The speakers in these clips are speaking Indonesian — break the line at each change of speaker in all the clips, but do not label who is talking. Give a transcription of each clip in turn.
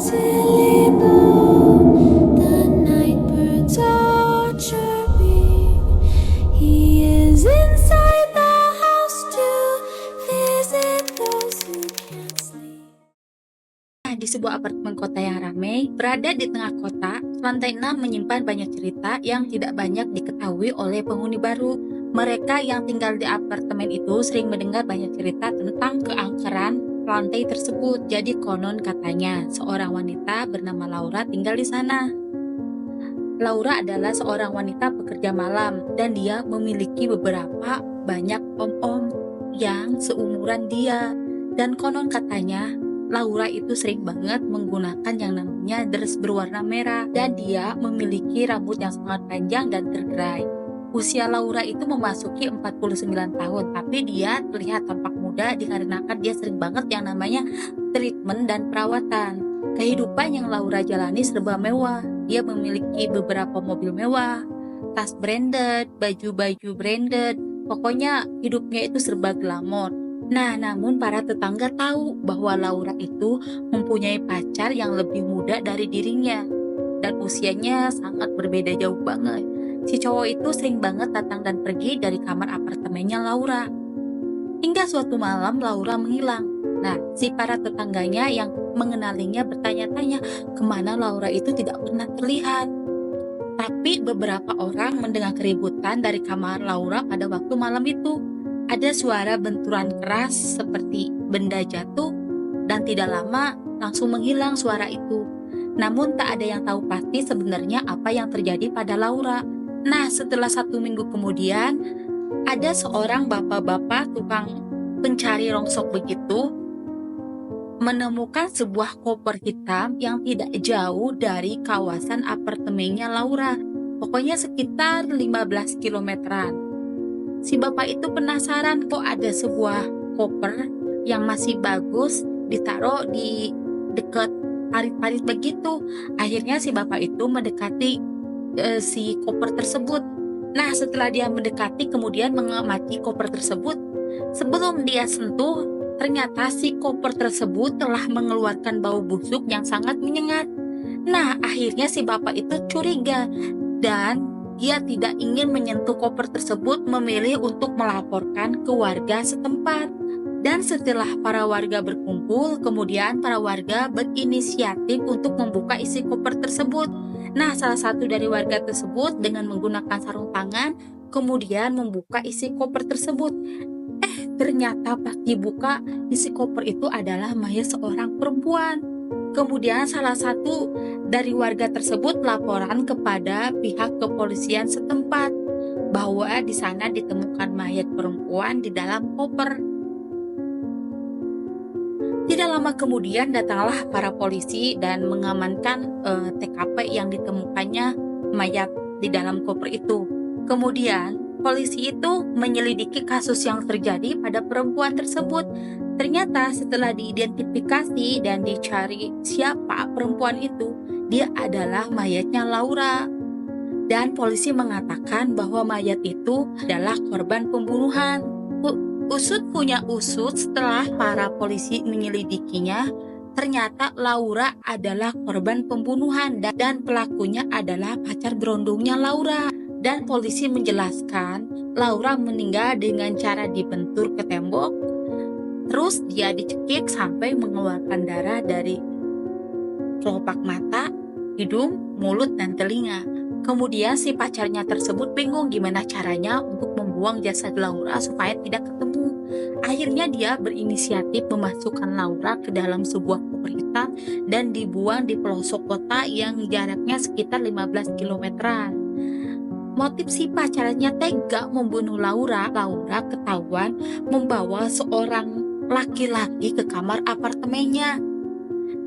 The night birds are chirping. He is inside the house to visit those who can't sleep.
Di sebuah apartemen kota yang ramai, berada di tengah kota, lantai 6 menyimpan banyak cerita yang tidak banyak diketahui oleh penghuni baru. Mereka yang tinggal di apartemen itu sering mendengar banyak cerita tentang keangkeran lantai tersebut. Jadi konon katanya, seorang wanita bernama Laura tinggal di sana. Laura adalah seorang wanita pekerja malam dan dia memiliki beberapa banyak om-om yang seumuran dia. Dan konon katanya, Laura itu sering banget menggunakan yang namanya dress berwarna merah dan dia memiliki rambut yang sangat panjang dan tergerai. Usia Laura itu memasuki 49 tahun, tapi dia terlihat tampak muda dikarenakan dia sering banget yang namanya treatment dan perawatan. Kehidupan yang Laura jalani serba mewah. Dia memiliki beberapa mobil mewah, tas branded, baju-baju branded. Pokoknya hidupnya itu serba glamor. Nah, namun para tetangga tahu bahwa Laura itu mempunyai pacar yang lebih muda dari dirinya dan usianya sangat berbeda jauh banget. Si cowok itu sering banget datang dan pergi dari kamar apartemennya Laura. Hingga suatu malam Laura menghilang. Nah, si para tetangganya yang mengenalinya bertanya-tanya kemana Laura itu tidak pernah terlihat. Tapi beberapa orang mendengar keributan dari kamar Laura pada waktu malam itu. Ada suara benturan keras seperti benda jatuh dan tidak lama langsung menghilang suara itu. Namun tak ada yang tahu pasti sebenarnya apa yang terjadi pada Laura. Nah, setelah 1 minggu kemudian, ada seorang bapak-bapak tukang pencari rongsok begitu menemukan sebuah koper hitam yang tidak jauh dari kawasan apartemennya Laura. Pokoknya sekitar 15 kilometeran. Si bapak itu penasaran kok ada sebuah koper yang masih bagus ditaruh di dekat parit-parit begitu. Akhirnya si bapak itu mendekati si koper tersebut. Nah, setelah dia mendekati kemudian mengamati koper tersebut, sebelum dia sentuh, ternyata si koper tersebut telah mengeluarkan bau busuk yang sangat menyengat. Nah, akhirnya si bapak itu curiga dan dia tidak ingin menyentuh koper tersebut, memilih untuk melaporkan ke warga setempat. Dan setelah para warga berkumpul, kemudian para warga berinisiatif untuk membuka isi koper tersebut. Nah, salah satu dari warga tersebut dengan menggunakan sarung tangan kemudian membuka isi koper tersebut. Ternyata pas dibuka, isi koper itu adalah mayat seorang perempuan. Kemudian salah satu dari warga tersebut laporan kepada pihak kepolisian setempat bahwa di sana ditemukan mayat perempuan di dalam koper. Tidak lama kemudian datanglah para polisi dan mengamankan TKP yang ditemukannya mayat di dalam koper itu. Kemudian polisi itu menyelidiki kasus yang terjadi pada perempuan tersebut. Ternyata setelah diidentifikasi dan dicari siapa perempuan itu, dia adalah mayatnya Laura. Dan polisi mengatakan bahwa mayat itu adalah korban pembunuhan. Usut punya usut, setelah para polisi menyelidikinya, ternyata Laura adalah korban pembunuhan dan pelakunya adalah pacar berondongnya Laura. Dan polisi menjelaskan Laura meninggal dengan cara dibentur ke tembok, terus dia dicekik sampai mengeluarkan darah dari kelopak mata, hidung, mulut, dan telinga. Kemudian si pacarnya tersebut bingung gimana caranya untuk membuang jasad Laura supaya tidak ketemu. Akhirnya dia berinisiatif memasukkan Laura ke dalam sebuah koper hitam dan dibuang di pelosok kota yang jaraknya sekitar 15 kilometeran. Motif si pacarnya tega membunuh Laura ketahuan membawa seorang laki-laki ke kamar apartemennya.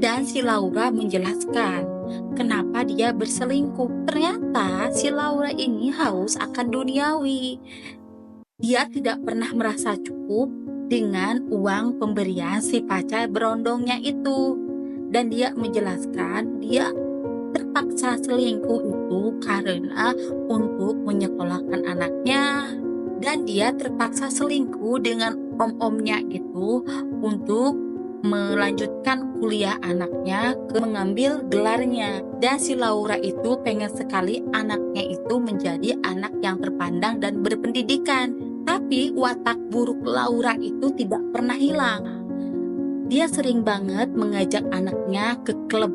Dan si Laura menjelaskan kenapa dia berselingkuh. Ternyata si Laura ini haus akan duniawi. Dia tidak pernah merasa cukup dengan uang pemberian si pacar berondongnya itu. Dan dia menjelaskan dia terpaksa selingkuh itu karena untuk menyekolahkan anaknya. Dan dia terpaksa selingkuh dengan om-omnya itu untuk melanjutkan kuliah anaknya ke mengambil gelarnya. Dan si Laura itu pengen sekali anaknya itu menjadi anak yang terpandang dan berpendidikan. Tapi watak buruk Laura itu tidak pernah hilang. Dia sering banget mengajak anaknya ke klub,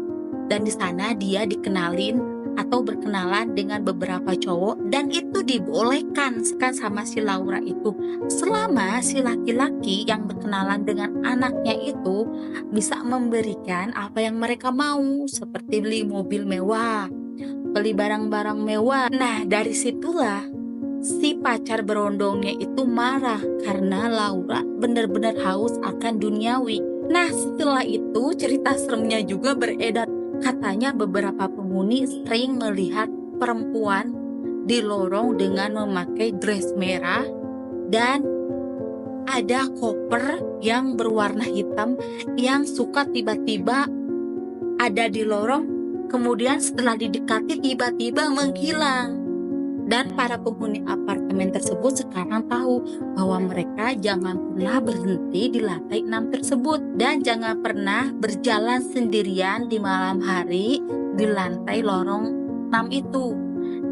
dan di sana dia dikenalin atau berkenalan dengan beberapa cowok, dan itu dibolehkan sama si Laura itu selama si laki-laki yang berkenalan dengan anaknya itu bisa memberikan apa yang mereka mau, seperti beli mobil mewah, beli barang-barang mewah. Nah, dari situlah si pacar berondongnya itu marah karena Laura benar-benar haus akan duniawi. Nah, setelah itu cerita seremnya juga beredar. Katanya beberapa penghuni sering melihat perempuan di lorong dengan memakai dress merah dan ada koper yang berwarna hitam yang suka tiba-tiba ada di lorong, kemudian setelah didekati tiba-tiba menghilang. Dan para penghuni apartemen tersebut sekarang tahu bahwa mereka jangan pernah berhenti di lantai 6 tersebut, dan jangan pernah berjalan sendirian di malam hari di lantai lorong 6 itu.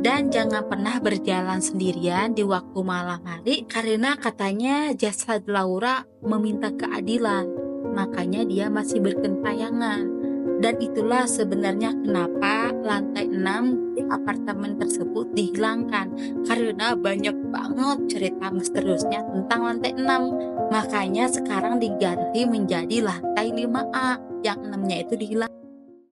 Dan jangan pernah berjalan sendirian di waktu malam hari karena katanya jasad Laura meminta keadilan. Makanya dia masih bergentayangan. Dan itulah sebenarnya kenapa lantai 6 di apartemen tersebut dihilangkan, karena banyak banget cerita misteriusnya tentang lantai 6. Makanya sekarang diganti menjadi lantai 5A, yang 6-nya itu dihilangkan.